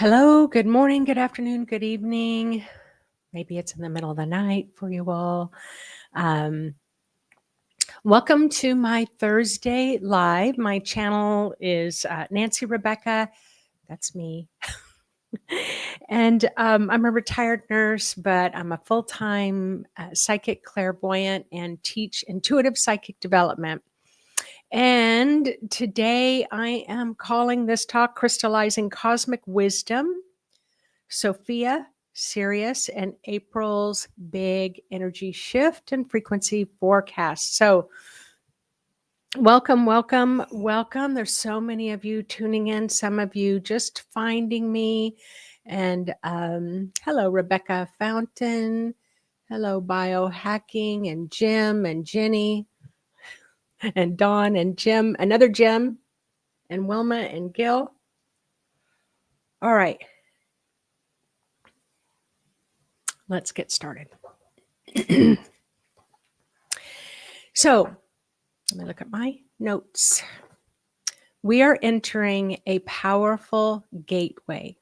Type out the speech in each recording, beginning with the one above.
Hello, good morning, good afternoon, good evening. Maybe it's in the middle of the night for you all. Um, Welcome to my Thursday live. My channel is Nancy Rebecca. That's me. And I'm a retired nurse, but I'm a full-time psychic clairvoyant and teach intuitive psychic development. And today I am calling this talk Crystallizing Cosmic Wisdom. Sophia, Sirius, and April's big energy shift and frequency forecast. So, welcome, welcome, welcome. There's so many of you tuning in, some of you just finding me. And hello, Rebecca Fountain. Hello, Biohacking, and Jim, and Jenny, and Dawn, and Jim, another Jim, and Wilma, and Gil. All right. Let's get started. So, let me look at my notes. We are entering a powerful gateway.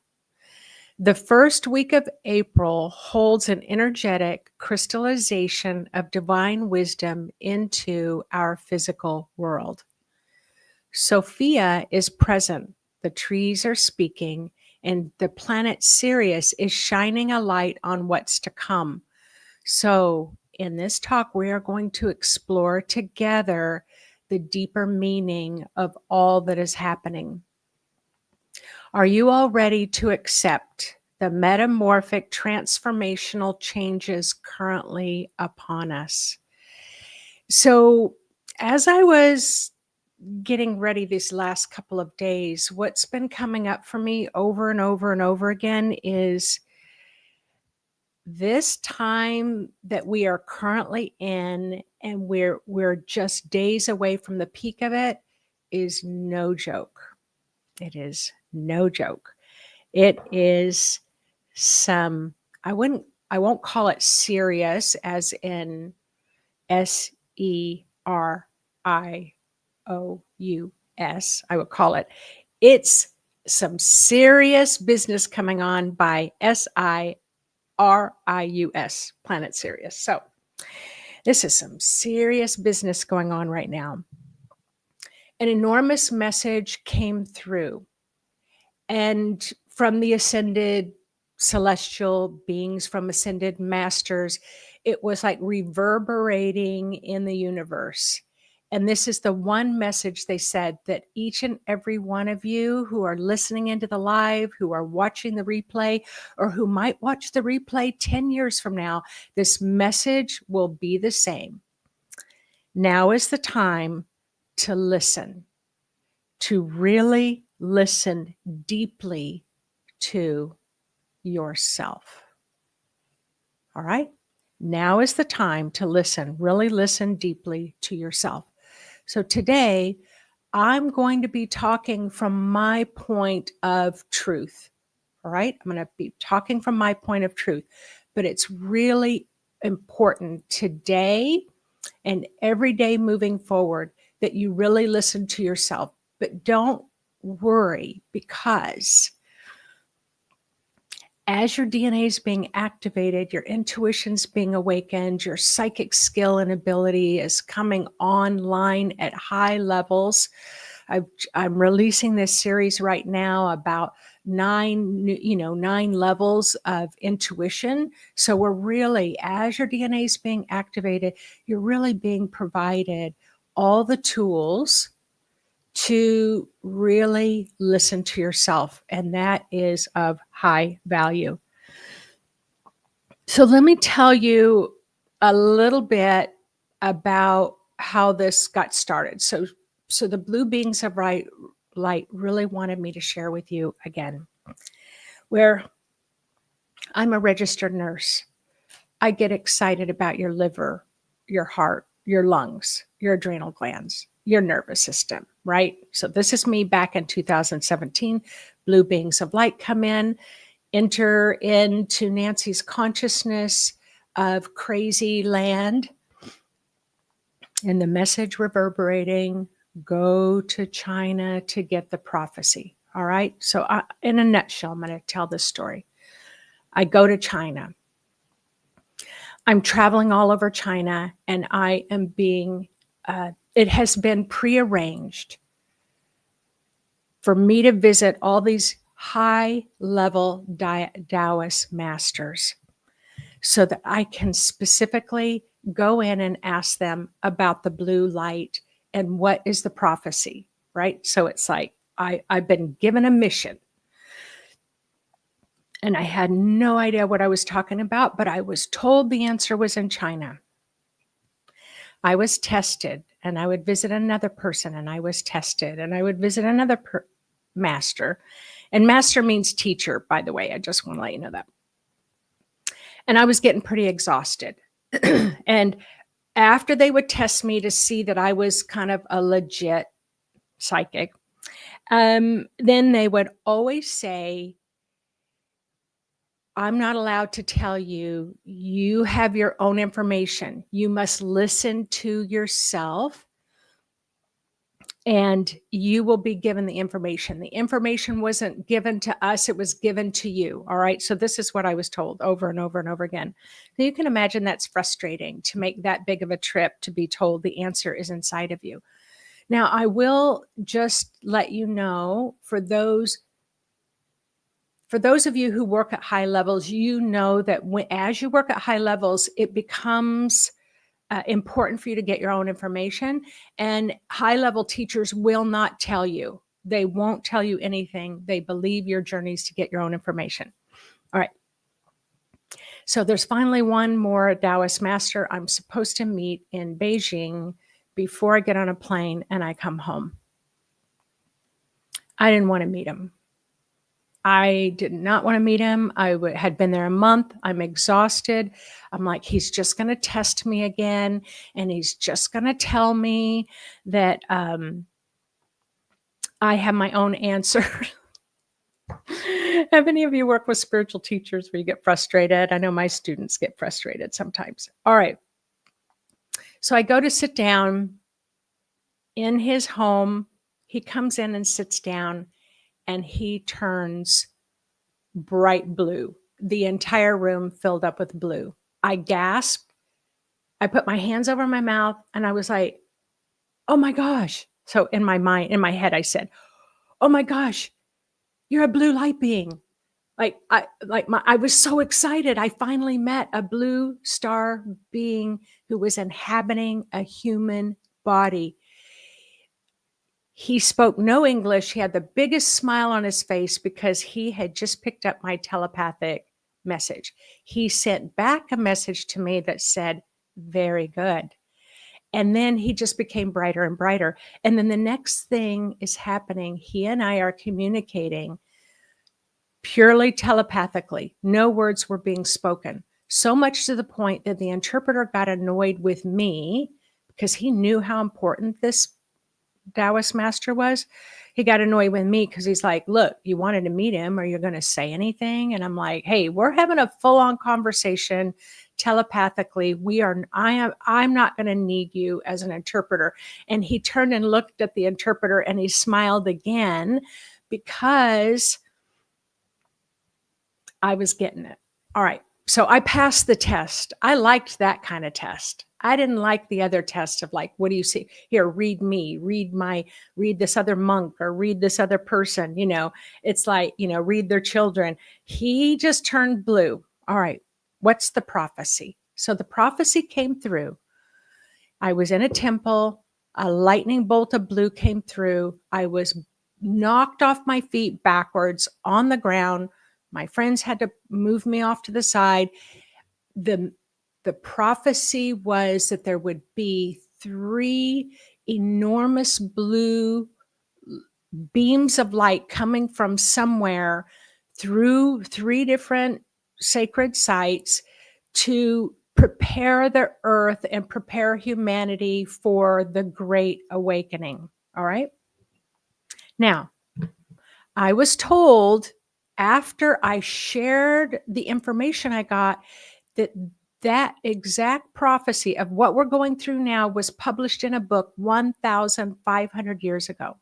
The first week of April holds an energetic crystallization of divine wisdom into our physical world. Sophia is present, the trees are speaking, and the planet Sirius is shining a light on what's to come. So, in this talk, we are going to explore together the deeper meaning of all that is happening. Are you all ready to accept the metamorphic transformational changes currently upon us? So, as I was getting ready these last couple of days, what's been coming up for me over and over and over again is this time that we are currently in, and we're just days away from the peak of it, is no joke. It is no joke. It is some, I won't call it serious as in SERIOUS. I would call it, it's some serious business coming on by SIRIUS, planet Sirius. So this is some serious business going on right now. An enormous message came through, and from the ascended celestial beings, from ascended masters, it was like reverberating in the universe. And this is the one message they said, that each and every one of you who are listening into the live, who are watching the replay, or who might watch the replay 10 years from now, this message will be the same. Now is the time to listen, to really listen deeply to yourself. All right? Now is the time to listen, really listen deeply to yourself. So today, I'm going to be talking from my point of truth. All right? I'm going to be talking from my point of truth, but it's really important today and every day moving forward that you really listen to yourself. But don't worry, because as your DNA is being activated, your intuition's being awakened, your psychic skill and ability is coming online at high levels. I'm releasing this series right now about nine levels of intuition. So we're really, as your DNA is being activated, you're really being provided all the tools to really listen to yourself, and that is of high value. So let me tell you a little bit about how this got started. So the blue beings of light really wanted me to share with you again, where I'm a registered nurse. I get excited about your liver, your heart, your lungs, your adrenal glands, your nervous system, right? So this is me back in 2017. Blue beings of light come in, enter into Nancy's consciousness of crazy land, and the message reverberating, go to China to get the prophecy. All right. So in a nutshell, I'm going to tell this story. I go to China. I'm traveling all over China, and I am being, it has been prearranged for me to visit all these high level Taoist masters so that I can specifically go in and ask them about the blue light and what is the prophecy, right? So it's like I've been given a mission. And I had no idea what I was talking about, but I was told the answer was in China. I was tested, and I would visit another person, and I was tested, and I would visit another master. And master means teacher, by the way. I just want to let you know that. And I was getting pretty exhausted. And after they would test me to see that I was kind of a legit psychic, then they would always say, I'm not allowed to tell you. You have your own information. You must listen to yourself, and you will be given the information. The information wasn't given to us. It was given to you. All right. So this is what I was told over and over and over again. So you can imagine that's frustrating to make that big of a trip to be told the answer is inside of you. Now, I will just let you know, for those of you who work at high levels, you know that as you work at high levels, it becomes important for you to get your own information. And high level teachers will not tell you. They won't tell you anything. They believe your journeys to get your own information. All right. So there's finally one more Taoist master I'm supposed to meet in Beijing before I get on a plane and I come home. I didn't want to meet him. I did not want to meet him. I had been there a month. I'm exhausted. I'm like, he's just going to test me again. And he's just going to tell me that I have my own answer. Have any of you worked with spiritual teachers where you get frustrated? I know my students get frustrated sometimes. All right. So I go to sit down in his home. He comes in and sits down, and he turns bright blue. The entire room filled up with blue. I gasped. I put my hands over my mouth, and I was like, oh my gosh. So in my head, I said, oh my gosh, you're a blue light being. I was so excited. I finally met a blue star being who was inhabiting a human body. He spoke no English. He had the biggest smile on his face because he had just picked up my telepathic message. He sent back a message to me that said, very good. And then he just became brighter and brighter. And then the next thing is happening. He and I are communicating purely telepathically. No words were being spoken. So much to the point that the interpreter got annoyed with me because he knew how important this Taoist master was. He got annoyed with me because he's like, look, you wanted to meet him. Are you going to say anything? And I'm like, hey, we're having a full-on conversation telepathically. I'm not going to need you as an interpreter. And he turned and looked at the interpreter and he smiled again because I was getting it. All right. So I passed the test. I liked that kind of test. I didn't like the other test of like, what do you see? Here, read me, read this other monk or read this other person. It's like, read their children. He just turned blue. All right. What's the prophecy? So the prophecy came through. I was in a temple. A lightning bolt of blue came through. I was knocked off my feet backwards on the ground. My friends had to move me off to the side. The prophecy was that there would be 3 enormous blue beams of light coming from somewhere through 3 different sacred sites to prepare the earth and prepare humanity for the Great Awakening. All right. Now, I was told after I shared the information I got that exact prophecy of what we're going through now was published in a book 1,500 years ago.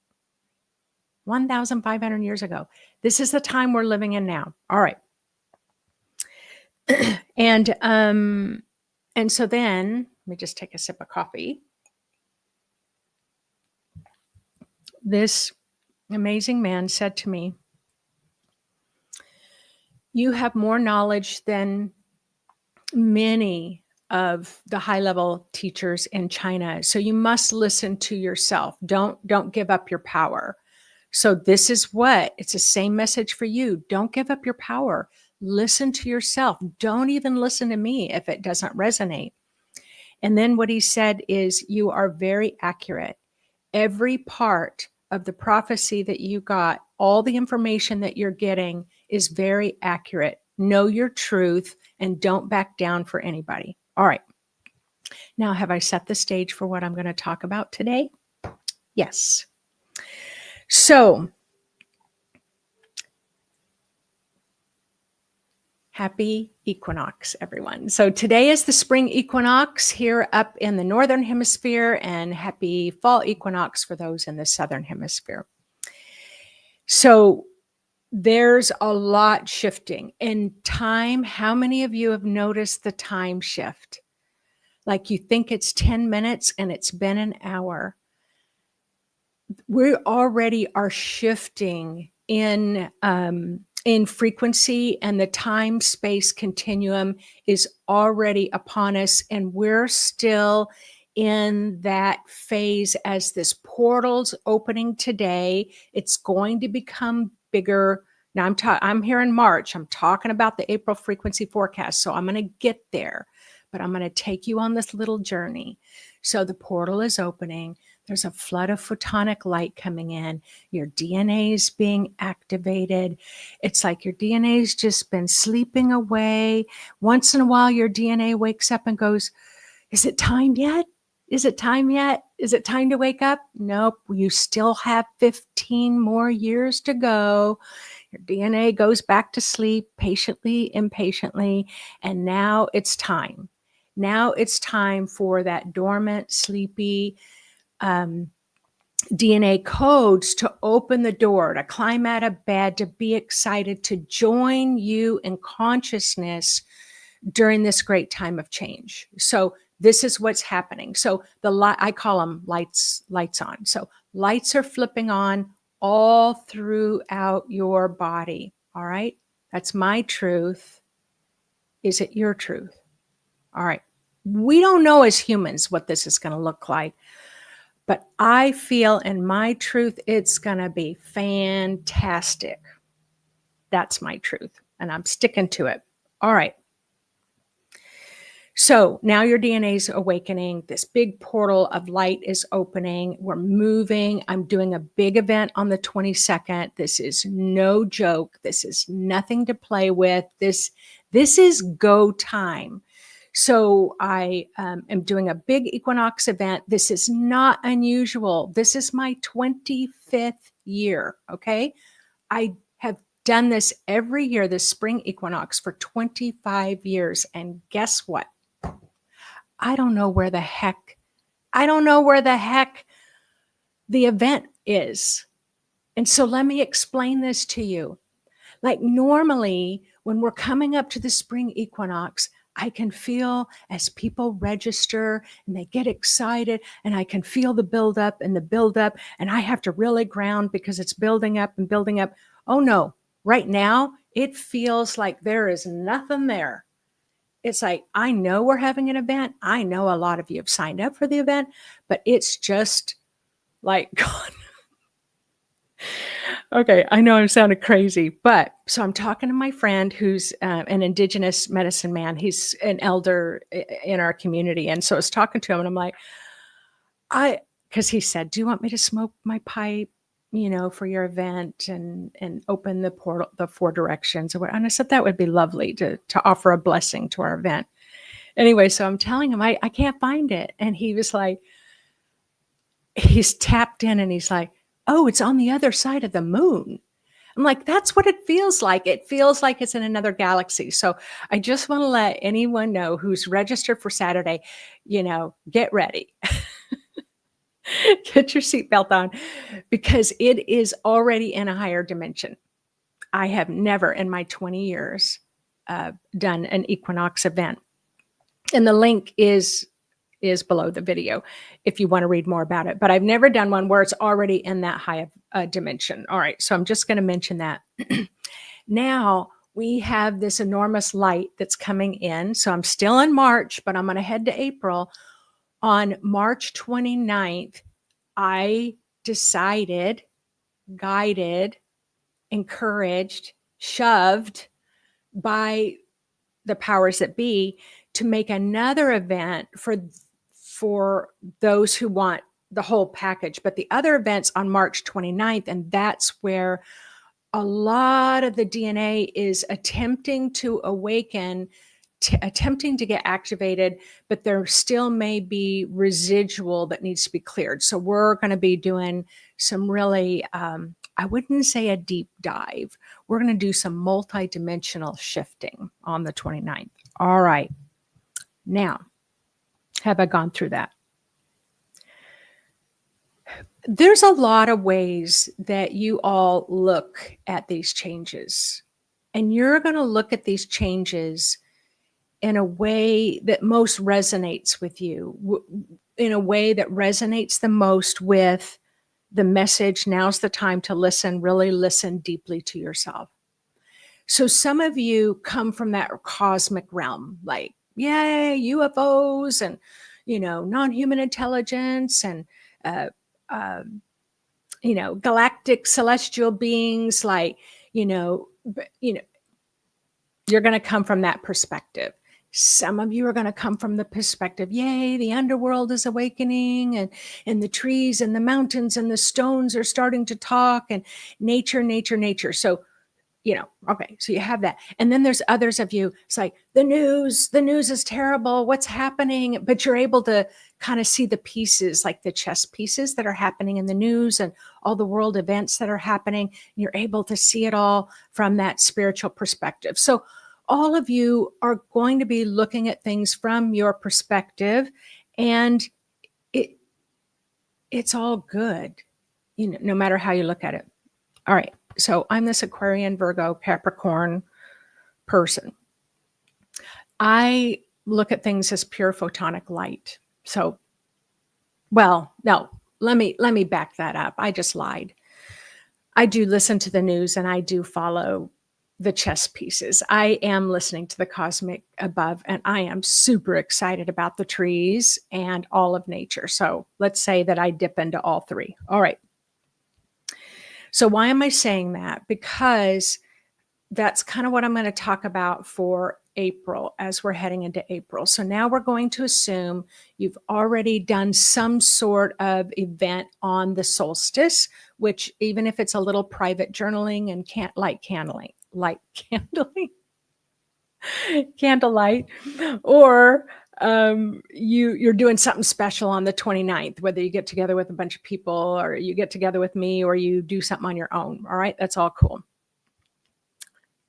1,500 years ago. This is the time we're living in now. All right. And so then let me just take a sip of coffee. This amazing man said to me, "You have more knowledge than many of the high-level teachers in China. So you must listen to yourself. Don't give up your power." So this is what, it's the same message for you. Don't give up your power. Listen to yourself. Don't even listen to me if it doesn't resonate. And then what he said is, you are very accurate. Every part of the prophecy that you got, all the information that you're getting is very accurate. Know your truth and don't back down for anybody. All right. Now, have I set the stage for what I'm going to talk about today? Yes. So, happy equinox, everyone. So today is the spring equinox here up in the northern hemisphere, and happy fall equinox for those in the southern hemisphere. So there's a lot shifting in time. How many of you have noticed the time shift? Like you think it's 10 minutes and it's been an hour. We already are shifting in frequency, and the time-space continuum is already upon us, and we're still in that phase as this portal's opening today. It's going to become bigger. Now I'm here in March. I'm talking about the April frequency forecast, so I'm going to get there, but I'm going to take you on this little journey. So the portal is opening. There's a flood of photonic light coming in. Your DNA is being activated. It's like your DNA's just been sleeping away. Once in a while, your DNA wakes up and goes, "Is it time yet? Is it time yet? Is it time to wake up?" Nope, you still have 15 more years to go. Your DNA goes back to sleep patiently, impatiently, and now it's time. Now it's time for that dormant, sleepy DNA codes to open the door, to climb out of bed, to be excited, to join you in consciousness during this great time of change. So this is what's happening. So I call them lights on. So lights are flipping on all throughout your body. All right. That's my truth. Is it your truth? All right. We don't know as humans what this is going to look like. But I feel in my truth, it's going to be fantastic. That's my truth. And I'm sticking to it. All right. So now your DNA is awakening. This big portal of light is opening. We're moving. I'm doing a big event on the 22nd. This is no joke. This is nothing to play with. This is go time. So I am doing a big equinox event. This is not unusual. This is my 25th year, okay? I have done this every year, this spring equinox, for 25 years. And guess what? I don't know where the heck the event is. And so let me explain this to you. Like normally, when we're coming up to the spring equinox, I can feel as people register and they get excited, and I can feel the buildup, and I have to really ground because it's building up and building up. Oh no, right now it feels like there is nothing there. It's like, I know we're having an event. I know a lot of you have signed up for the event, but it's just like, God. Okay, I know I'm sounding crazy, but so I'm talking to my friend who's an indigenous medicine man. He's an elder in our community. And so I was talking to him and I'm like, because he said, "Do you want me to smoke my pipe, for your event and open the portal, the 4 directions?" And I said, that would be lovely to offer a blessing to our event. Anyway, so I'm telling him, I can't find it. And he was like, he's tapped in and he's like, "Oh, it's on the other side of the moon." I'm like, that's what it feels like. It feels like it's in another galaxy. So I just want to let anyone know who's registered for Saturday, get ready. Get your seatbelt on because it is already in a higher dimension. I have never in my 20 years done an equinox event. And the link is below the video if you want to read more about it. But I've never done one where it's already in that high dimension. All right, so I'm just going to mention that. Now we have this enormous light that's coming in. So I'm still in March, but I'm going to head to April. On March 29th, I decided, guided, encouraged, shoved by the powers that be to make another event for those who want the whole package. But the other event's on March 29th, and that's where a lot of the DNA is attempting to awaken, attempting to get activated, but there still may be residual that needs to be cleared. So we're going to be doing some really, I wouldn't say a deep dive. We're going to do some multidimensional shifting on the 29th. All right. Now, have I gone through that? There's a lot of ways that you all look at these changes, and you're going to look at these changes in a way that most resonates with you, in a way that resonates the most with the message. Now's the time to listen, really listen deeply to yourself. So some of you come from that cosmic realm, like, yay, UFOs and, non-human intelligence and, galactic celestial beings, like, you're going to come from that perspective. Some of you are going to come from the perspective, yay, the underworld is awakening, and the trees and the mountains and the stones are starting to talk, and nature. So, okay, so you have that. And then there's others of you, it's like, the news is terrible, what's happening? But you're able to kind of see the pieces, like the chess pieces that are happening in the news and all the world events that are happening. You're able to see it all from that spiritual perspective. So all of you are going to be looking at things from your perspective, and it's all good, no matter how you look at it. All right. So I'm this Aquarian, Virgo, Capricorn person. I look at things as pure photonic light. So, well, no, let me back that up. I just lied. I do listen to the news and I do follow the chess pieces. I am listening to the cosmic above, and I am super excited about the trees and all of nature. So let's say that I dip into all three. All right. So why am I saying that? Because that's kind of what I'm going to talk about for April as we're heading into April. So now we're going to assume you've already done some sort of event on the solstice, which even if it's a little private journaling and candlelight, or you're doing something special on the 29th, whether you get together with a bunch of people or you get together with me or you do something on your own. All right, that's all cool.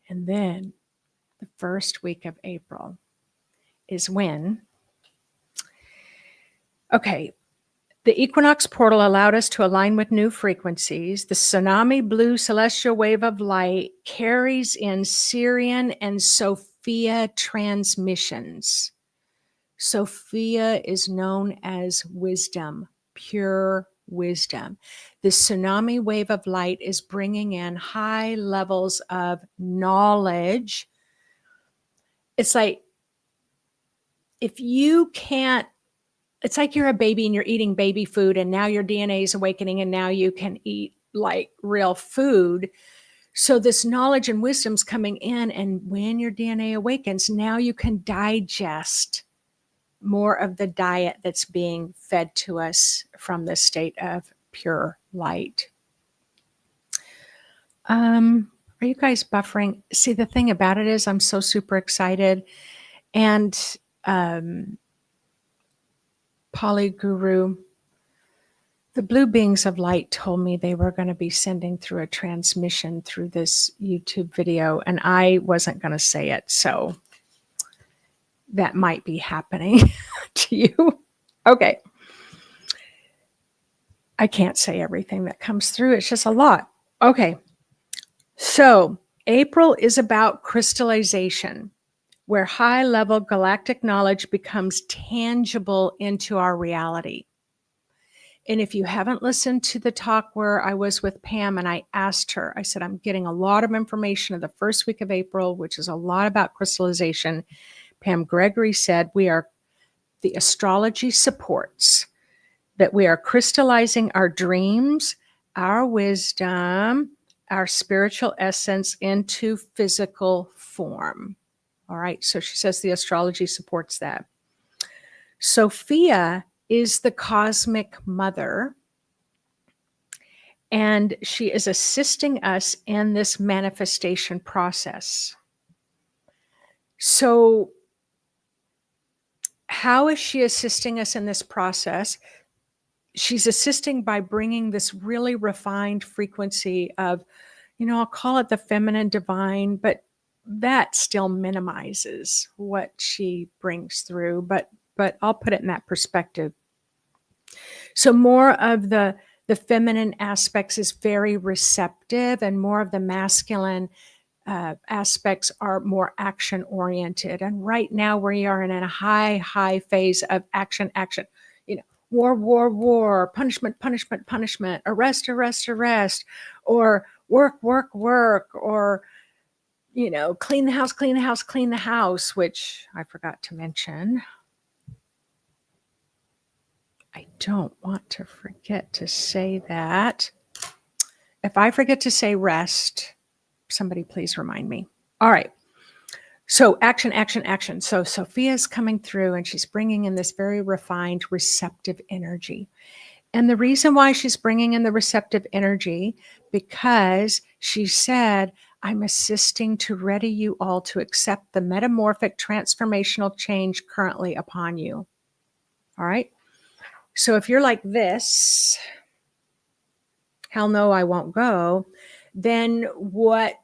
And then the first week of April is when, the equinox portal allowed us to align with new frequencies. The tsunami blue celestial wave of light carries in Sirian and Sophia transmissions. Sophia is known as wisdom, pure wisdom. The tsunami wave of light is bringing in high levels of knowledge. It's like, if you can't, it's like you're a baby and you're eating baby food, and now your DNA is awakening and now you can eat like real food. So this knowledge and wisdom's coming in, and when your DNA awakens, now you can digest more of the diet that's being fed to us from the state of pure light. Are you guys buffering? See, the thing about it is I'm so super excited. And Polyguru, the blue beings of light told me they were going to be sending through a transmission through this YouTube video, and I wasn't going to say it. So that might be happening to you. Okay. I can't say everything that comes through. It's just a lot. Okay. So April is about crystallization, where high-level galactic knowledge becomes tangible into our reality. And if you haven't listened to the talk where I was with Pam and I asked her, I said, I'm getting a lot of information in the first week of April, which is a lot about crystallization. Pam Gregory said, the astrology supports that we are crystallizing our dreams, our wisdom, our spiritual essence into physical form. All right. So she says the astrology supports that. Sophia is the cosmic mother, and she is assisting us in this manifestation process. So, how is she assisting us in this process? She's assisting by bringing this really refined frequency of, I'll call it the feminine divine, but that still minimizes what she brings through. But I'll put it in that perspective. So more of the feminine aspects is very receptive, and more of the masculine aspects are more action oriented. And right now we are in a high phase of action. War, punishment, arrest, or work, or, clean the house, which I forgot to mention. I don't want to forget to say that. If I forget to say rest, somebody please remind me. All right. So action. So Sophia's coming through and she's bringing in this very refined, receptive energy. And the reason why she's bringing in the receptive energy, because she said, I'm assisting to ready you all to accept the metamorphic transformational change currently upon you. All right. So if you're like this, hell no, I won't go, then what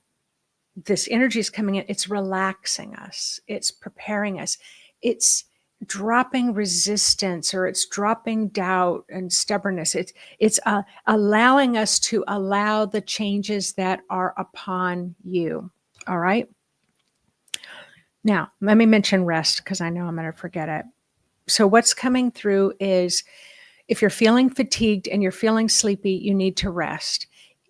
this energy is coming in, it's relaxing us, it's preparing us, it's dropping resistance, or it's dropping doubt and stubbornness. It's allowing us to allow the changes that are upon you. All right. Now, let me mention rest, because I know I'm going to forget it. So what's coming through is, if you're feeling fatigued and you're feeling sleepy, you need to rest.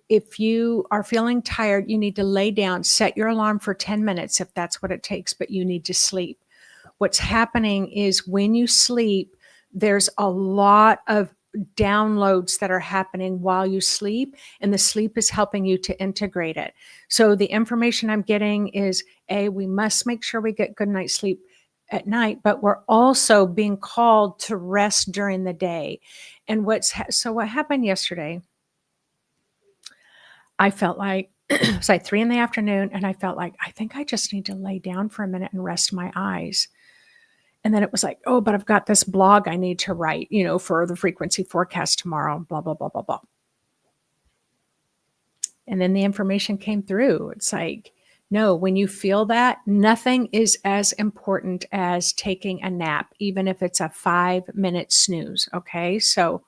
If you are feeling tired, you need to lay down, set your alarm for 10 minutes if that's what it takes, but you need to sleep. What's happening is when you sleep, there's a lot of downloads that are happening while you sleep, and the sleep is helping you to integrate it. So the information I'm getting is, we must make sure we get good night's sleep at night, but we're also being called to rest during the day. And what happened yesterday, I felt like it's like 3 p.m, and I felt like, I think I just need to lay down for a minute and rest my eyes. And then it was like, oh, but I've got this blog I need to write, for the frequency forecast tomorrow, blah, blah, blah, blah, blah. And then the information came through. It's like, no, when you feel that, nothing is as important as taking a nap, even if it's a 5-minute snooze. Okay. So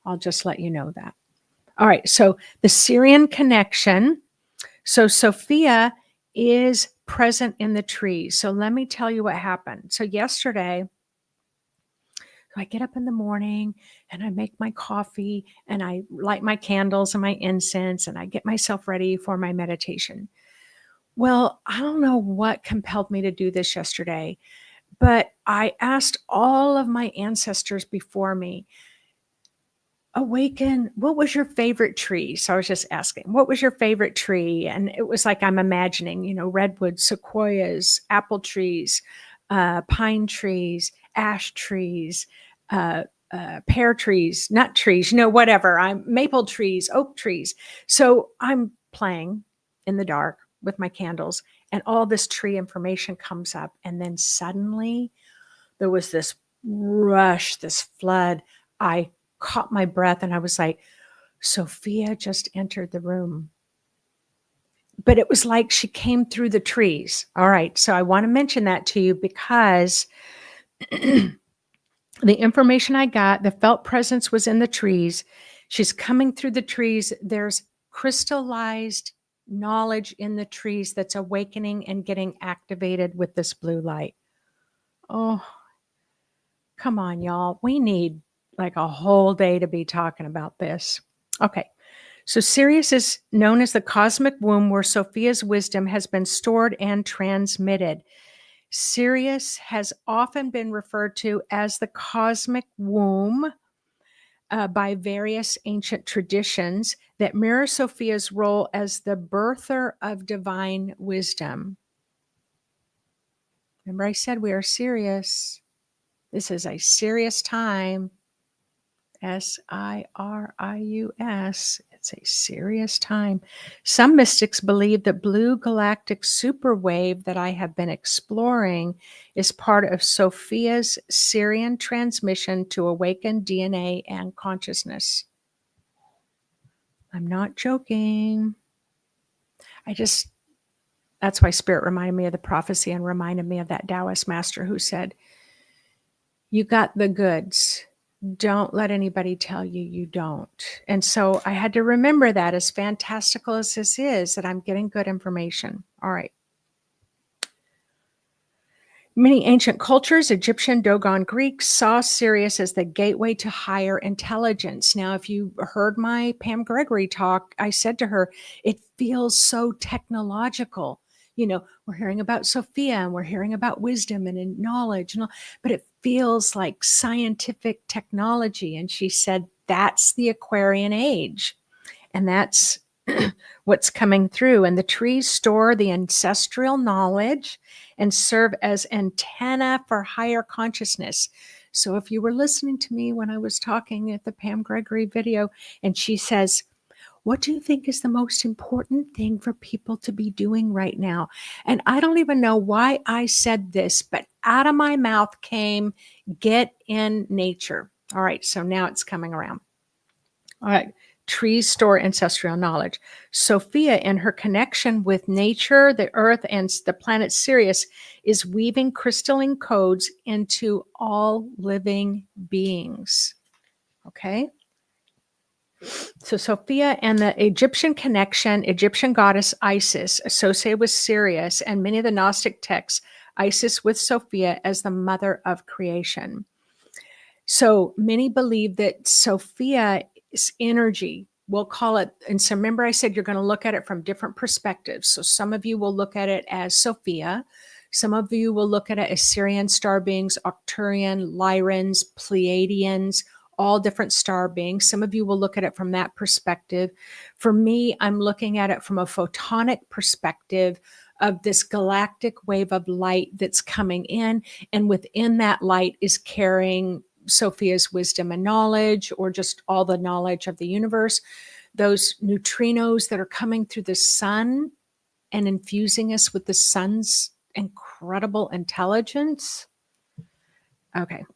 I'll just let you know that. All right. So the Syrian connection. So Sophia is present in the trees. So let me tell you what happened. So yesterday, I get up in the morning and I make my coffee and I light my candles and my incense and I get myself ready for my meditation. Well, I don't know what compelled me to do this yesterday, but I asked all of my ancestors before me, awaken, what was your favorite tree? So I was just asking, what was your favorite tree? And it was like, I'm imagining, redwoods, sequoias, apple trees, pine trees, ash trees, pear trees, nut trees, whatever. I'm maple trees, oak trees. So I'm playing in the dark with my candles, and all this tree information comes up. And then suddenly there was this rush, this flood. I caught my breath and I was like, Sophia just entered the room. But it was like she came through the trees. All right. So I want to mention that to you because the information I got, the felt presence was in the trees. She's coming through the trees. There's crystallized knowledge in the trees that's awakening and getting activated with this blue light. Oh, come on, y'all. We need like a whole day to be talking about this. Okay. So Sirius is known as the cosmic womb where Sophia's wisdom has been stored and transmitted. Sirius has often been referred to as the cosmic womb by various ancient traditions that mirror Sophia's role as the birther of divine wisdom. Remember, I said we are serious. This is a serious time. Sirius. It's a serious time. Some mystics believe the blue galactic superwave that I have been exploring is part of Sophia's Sirian transmission to awaken DNA and consciousness. I'm not joking. That's why Spirit reminded me of the prophecy and reminded me of that Taoist master who said, you got the goods. Don't let anybody tell you you don't. And so I had to remember that, as fantastical as this is, that I'm getting good information. All right. Many ancient cultures, Egyptian, Dogon, Greek, saw Sirius as the gateway to higher intelligence. Now, if you heard my Pam Gregory talk, I said to her, it feels so technological. You know, we're hearing about Sophia and we're hearing about wisdom and knowledge, but it feels like scientific technology. And she said, that's the Aquarian age. And that's what's coming through. And the trees store the ancestral knowledge and serve as antenna for higher consciousness. So if you were listening to me when I was talking at the Pam Gregory video, and she says, what do you think is the most important thing for people to be doing right now? And I don't even know why I said this, but out of my mouth came, get in nature. All right, so now it's coming around. All right. Trees store ancestral knowledge. Sophia, in her connection with nature, the earth, and the planet Sirius, is weaving crystalline codes into all living beings. Okay? So Sophia and the Egyptian connection, Egyptian goddess Isis, associated with Sirius, and many of the Gnostic texts, Isis with Sophia as the mother of creation. So many believe that Sophia's energy, we'll call it, and so remember I said you're going to look at it from different perspectives. So some of you will look at it as Sophia. Some of you will look at it as Sirian star beings, Arcturian, Lyrans, Pleiadians, all different star beings. Some of you will look at it from that perspective. For me, I'm looking at it from a photonic perspective of this galactic wave of light that's coming in. And within that light is carrying Sophia's wisdom and knowledge, or just all the knowledge of the universe. Those neutrinos that are coming through the sun and infusing us with the sun's incredible intelligence. Okay.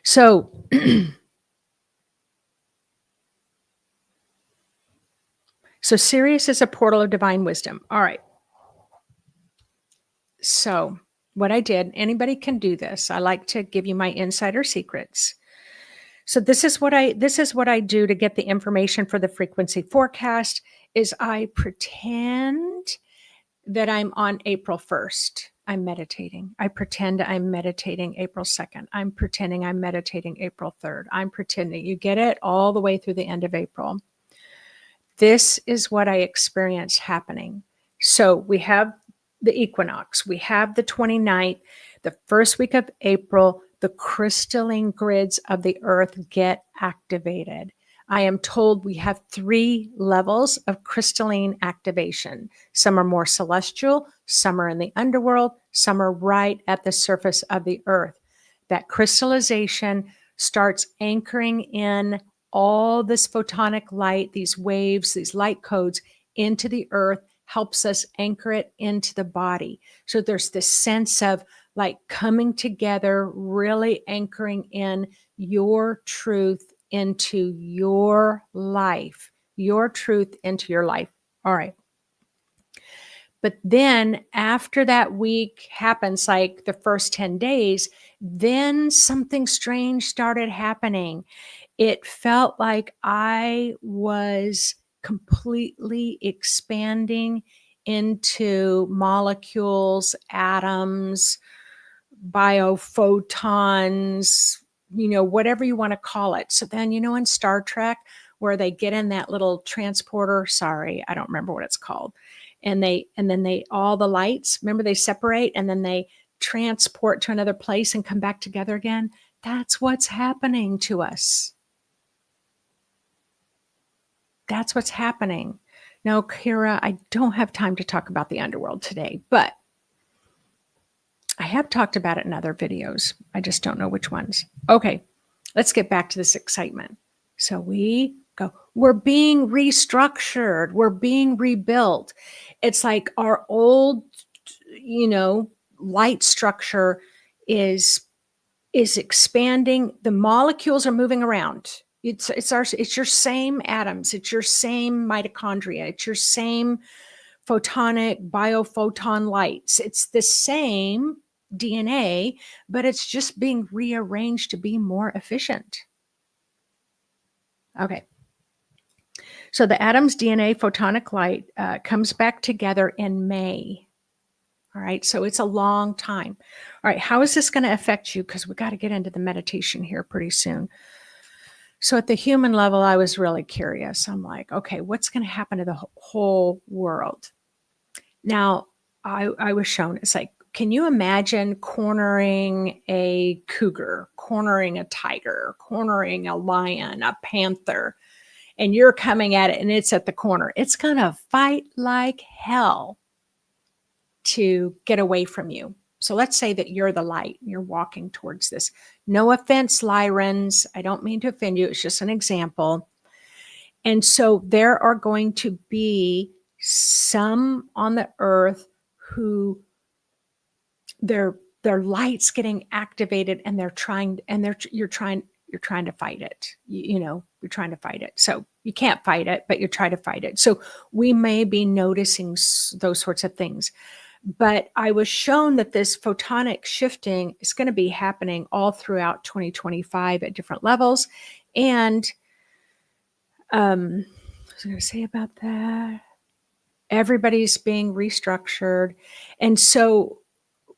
So Sirius is a portal of divine wisdom. All right. So what I did, anybody can do this. I like to give you my insider secrets. So this is what I do to get the information for the frequency forecast is I pretend that I'm on April 1st. I'm meditating. I pretend I'm meditating April 2nd. I'm pretending I'm meditating April 3rd. I'm pretending. You get it? All the way through the end of April. This is what I experienced happening. So we have the equinox. We have the 29th, the first week of April, the crystalline grids of the earth get activated. I am told we have 3 levels of crystalline activation. Some are more celestial, some are in the underworld, some are right at the surface of the earth. That crystallization starts anchoring in all this photonic light, these waves, these light codes into the earth, helps us anchor it into the body. So there's this sense of like coming together, really anchoring in your truth into your life, your truth into your life. All right. But then after that week happens, like the first 10 days, then something strange started happening. it felt like I was completely expanding into molecules, atoms, biophotons, whatever you want to call it. So then, in Star Trek, where they get in that little transporter, sorry, I don't remember what it's called. And then all the lights, remember, they separate and then they transport to another place and come back together again. That's what's happening to us. That's what's happening. Now, Kira, I don't have time to talk about the underworld today, but I have talked about it in other videos. I just don't know which ones. Okay, let's get back to this excitement. So we go, we're being restructured. We're being rebuilt. It's like our old, light structure is expanding. The molecules are moving around. It's your same atoms. It's your same mitochondria. It's your same photonic biophoton lights. It's the same DNA, but it's just being rearranged to be more efficient. Okay. So the atom's DNA photonic light comes back together in May. All right. So it's a long time. All right. How is this going to affect you? Because we got to get into the meditation here pretty soon. So at the human level, I was really curious. I'm like, okay, what's going to happen to the whole world? Now, I was shown, it's like, can you imagine cornering a cougar, cornering a tiger, cornering a lion, a panther, and you're coming at it and it's at the corner? It's going to fight like hell to get away from you. So let's say that you're the light, you're walking towards this. No offense, Lyrans. I don't mean to offend you. It's just an example. And so there are going to be some on the earth who their light's getting activated and you're trying to fight it. You're trying to fight it. So you can't fight it, but you try to fight it. So we may be noticing those sorts of things. But I was shown that this photonic shifting is going to be happening all throughout 2025 at different levels. And what was I going to say about that? Everybody's being restructured. And so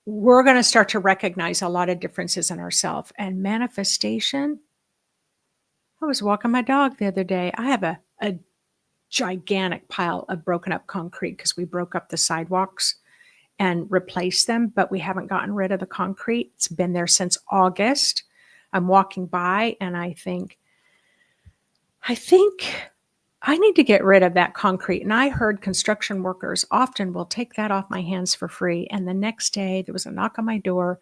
we're going to start to recognize a lot of differences in ourselves. And manifestation, I was walking my dog the other day. I have a gigantic pile of broken up concrete because we broke up the sidewalks and replaced them, but we haven't gotten rid of the concrete. It's been there since August. I'm walking by and I think I need to get rid of that concrete. And I heard construction workers often will take that off my hands for free. And the next day there was a knock on my door.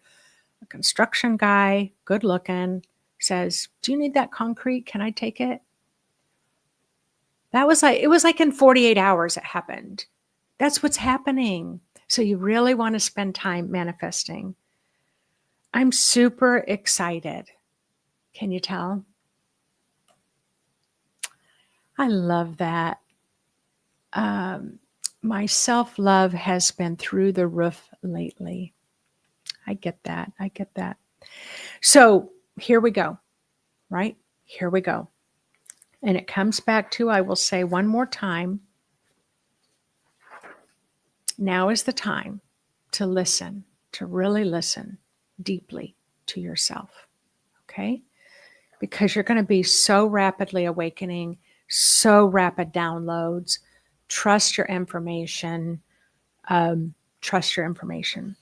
A construction guy, good looking, says, "Do you need that concrete? Can I take it?" It was like in 48 hours it happened. That's what's happening. So you really want to spend time manifesting. I'm super excited. Can you tell? I love that. My self-love has been through the roof lately. I get that. So here we go, right? Here we go. And it comes back to, I will say one more time, now is the time to listen, to really listen deeply to yourself, okay? Because you're going to be so rapidly awakening, so rapid downloads. Trust your information. Trust your information.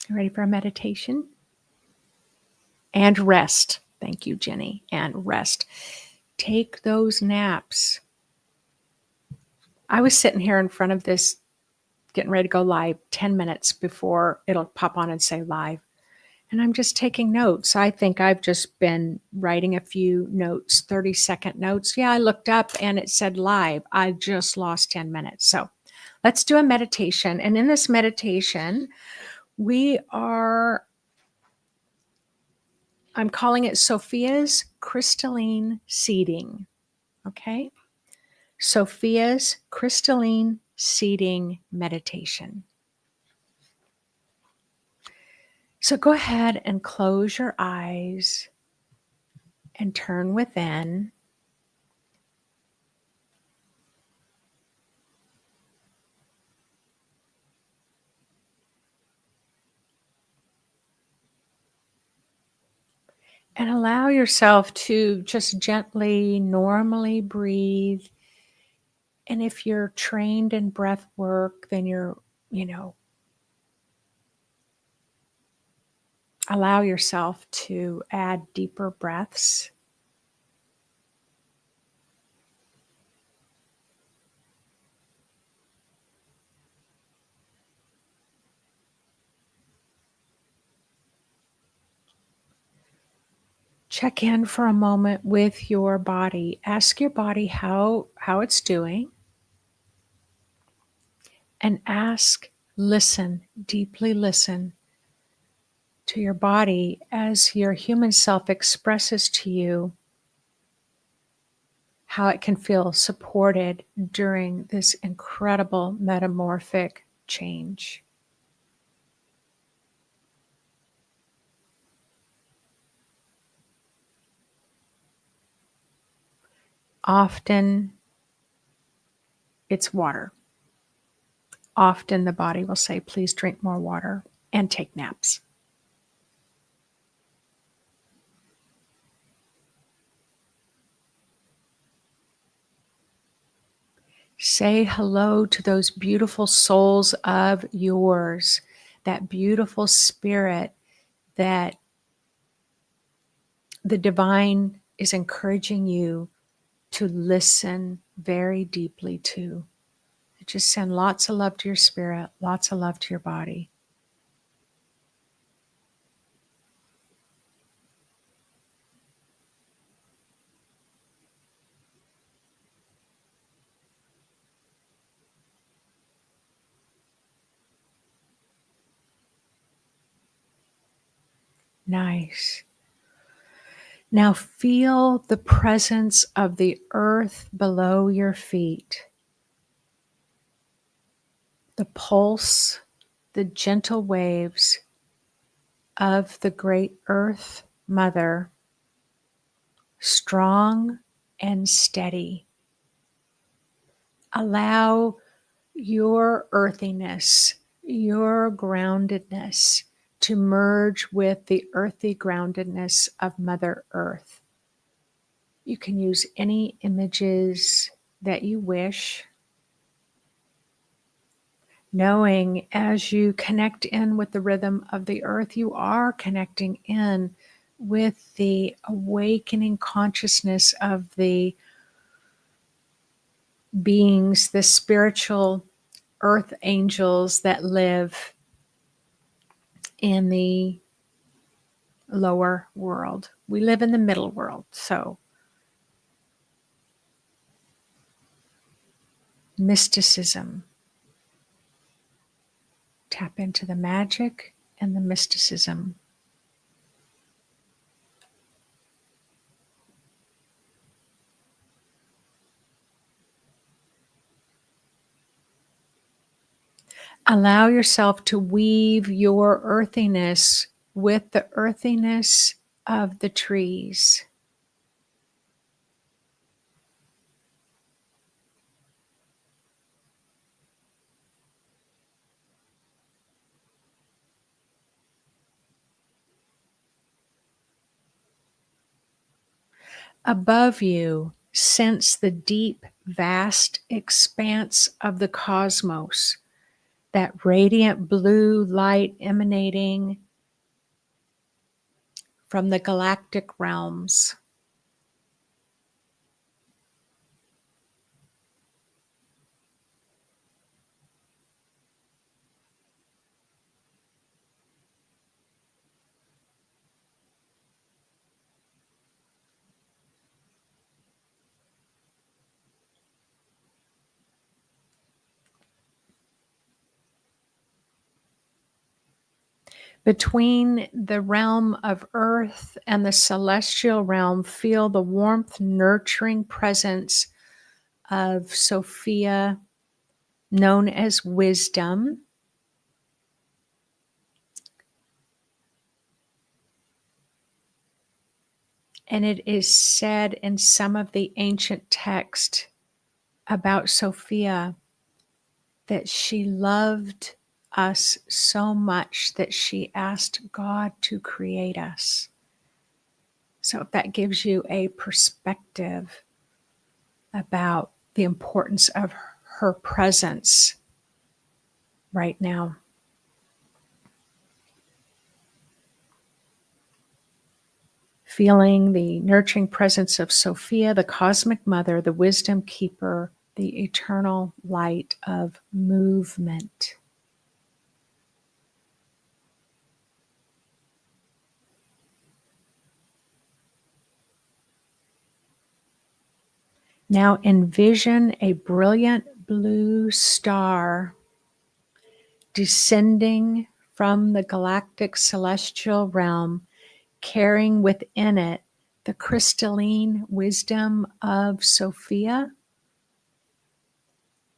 You ready for a meditation? And rest. Thank you, Jenny. And rest. Take those naps. I was sitting here in front of this, getting ready to go live 10 minutes before it'll pop on and say live. And I'm just taking notes. I think I've just been writing a few notes, 30-second notes. Yeah, I looked up and it said live. I just lost 10 minutes. So let's do a meditation. And in this meditation, I'm calling it Sophia's crystalline seeding. Okay? Sophia's crystalline seeding meditation. So go ahead and close your eyes and turn within. And allow yourself to just gently, normally breathe. And if you're trained in breath work, then allow yourself to add deeper breaths. Check in for a moment with your body. Ask your body how it's doing. And listen, deeply listen to your body as your human self expresses to you how it can feel supported during this incredible metamorphic change. Often it's water. Often the body will say, please drink more water and take naps. Say hello to those beautiful souls of yours, that beautiful spirit that the divine is encouraging you to listen very deeply to. Just send lots of love to your spirit, lots of love to your body. Nice. Now feel the presence of the earth below your feet. The pulse, the gentle waves of the great earth mother, strong and steady. Allow your earthiness, your groundedness to merge with the earthy groundedness of Mother Earth. You can use any images that you wish, knowing as you connect in with the rhythm of the earth, you are connecting in with the awakening consciousness of the beings, the spiritual earth angels that live in the lower world. We live in the middle world, so mysticism. Tap into the magic and the mysticism. Allow yourself to weave your earthiness with the earthiness of the trees. Above you, sense the deep, vast expanse of the cosmos, that radiant blue light emanating from the galactic realms. Between the realm of earth and the celestial realm, feel the warmth, nurturing presence of Sophia, known as wisdom. And it is said in some of the ancient text about Sophia that she loved us so much that she asked God to create us. So if that gives you a perspective about the importance of her presence right now. Feeling the nurturing presence of Sophia, the cosmic mother, the wisdom keeper, the eternal light of movement. Now envision a brilliant blue star descending from the galactic celestial realm, carrying within it the crystalline wisdom of Sophia.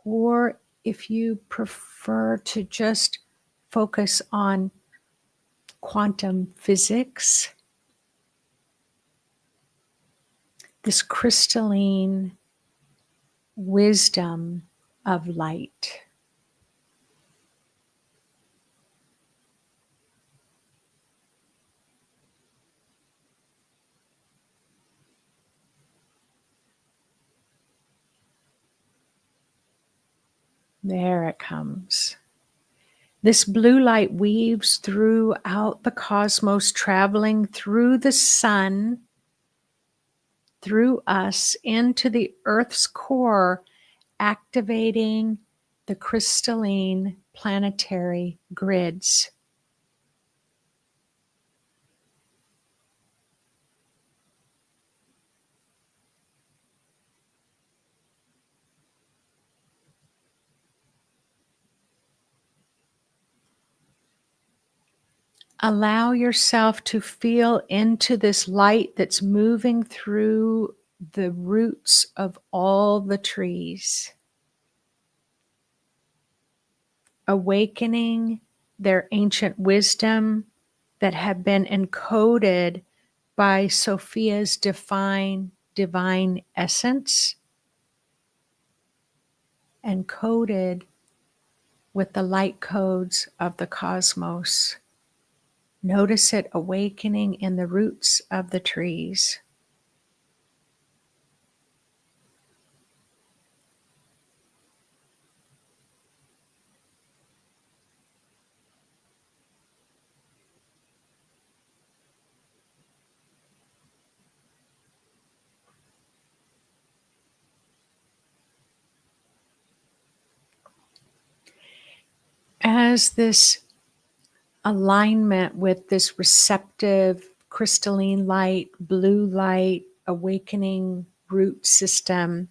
Or if you prefer to just focus on quantum physics, this crystalline wisdom of light. There it comes. This blue light weaves throughout the cosmos, traveling through the sun, through us, into the Earth's core, activating the crystalline planetary grids. Allow yourself to feel into this light that's moving through the roots of all the trees, awakening their ancient wisdom that have been encoded by Sophia's divine essence, encoded with the light codes of the cosmos. Notice it awakening in the roots of the trees. As this alignment with this receptive crystalline light, blue light, awakening root system,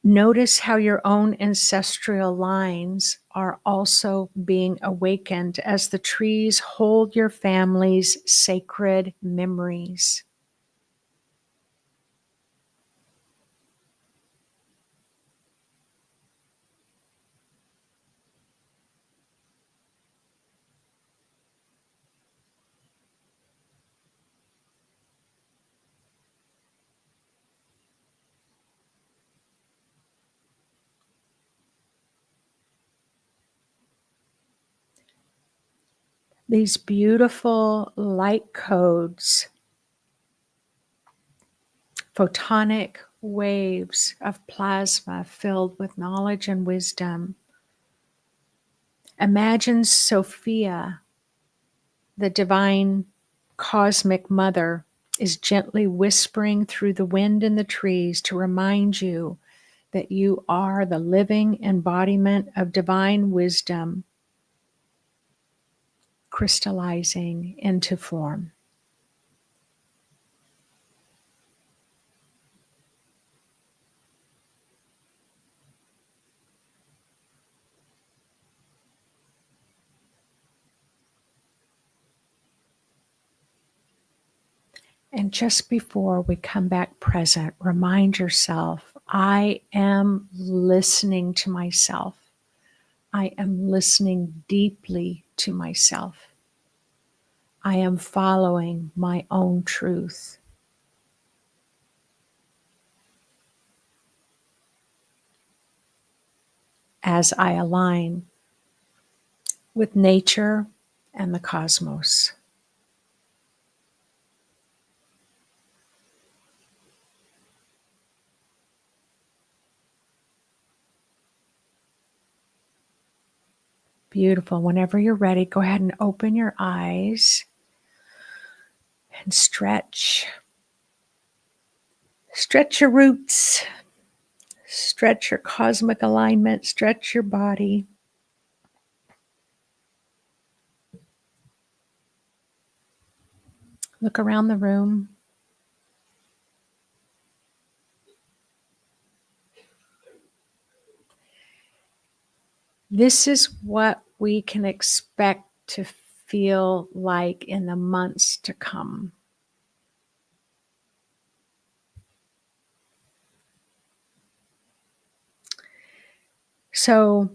notice how your own ancestral lines are also being awakened as the trees hold your family's sacred memories. These beautiful light codes, photonic waves of plasma filled with knowledge and wisdom. Imagine Sophia, the divine cosmic mother, is gently whispering through the wind in the trees to remind you that you are the living embodiment of divine wisdom, crystallizing into form. And just before we come back present, remind yourself, I am listening to myself. I am listening deeply to myself. I am following my own truth. As I align with nature and the cosmos. Beautiful. Whenever you're ready, go ahead and open your eyes and stretch. Stretch your roots. Stretch your cosmic alignment. Stretch your body. Look around the room. This is what we can expect to feel like in the months to come. So,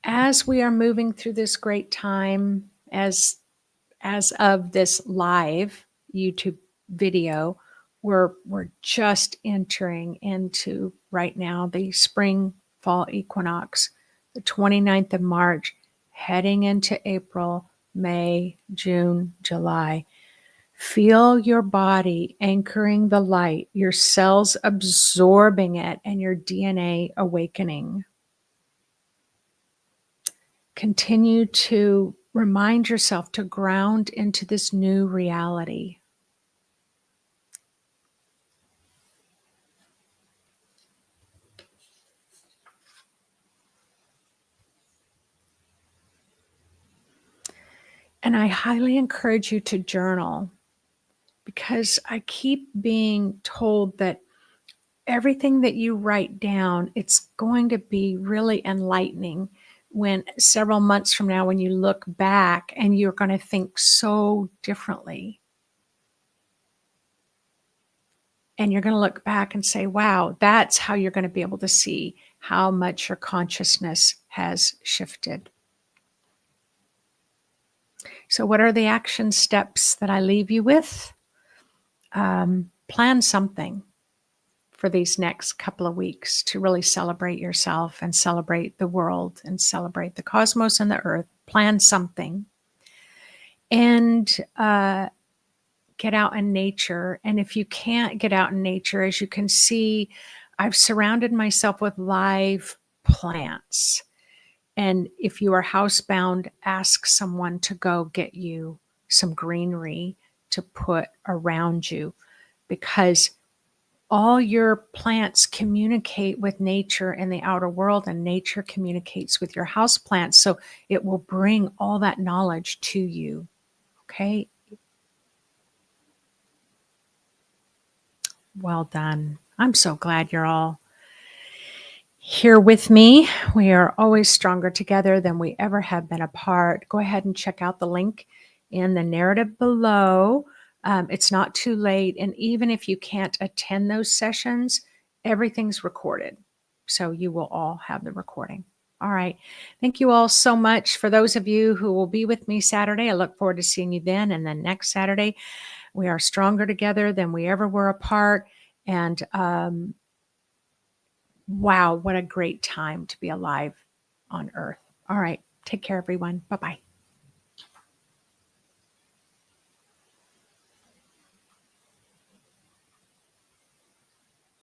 as we are moving through this great time, as of this live YouTube video, we're just entering into right now the spring fall equinox, the 29th of March, heading into April, May, June, July. Feel your body anchoring the light, your cells absorbing it, and your DNA awakening. Continue to remind yourself to ground into this new reality. And I highly encourage you to journal, because I keep being told that everything that you write down, it's going to be really enlightening when several months from now, when you look back, and you're going to think so differently. And you're going to look back and say, wow, that's how you're going to be able to see how much your consciousness has shifted. So what are the action steps that I leave you with? Plan something for these next couple of weeks to really celebrate yourself and celebrate the world and celebrate the cosmos and the earth. Plan something. And get out in nature. And if you can't get out in nature, as you can see, I've surrounded myself with live plants. And if you are housebound, ask someone to go get you some greenery to put around you, because all your plants communicate with nature in the outer world, and nature communicates with your house plants. So it will bring all that knowledge to you. Okay. Well done. I'm so glad you're all here with me. We are always stronger together than we ever have been apart. Go ahead and check out the link in the narrative below. It's not too late. And even if you can't attend those sessions, everything's recorded. So you will all have the recording. All right. Thank you all so much. For those of you who will be with me Saturday, I look forward to seeing you then. And then next Saturday, we are stronger together than we ever were apart. And wow, what a great time to be alive on Earth. All right. Take care, everyone. Bye-bye.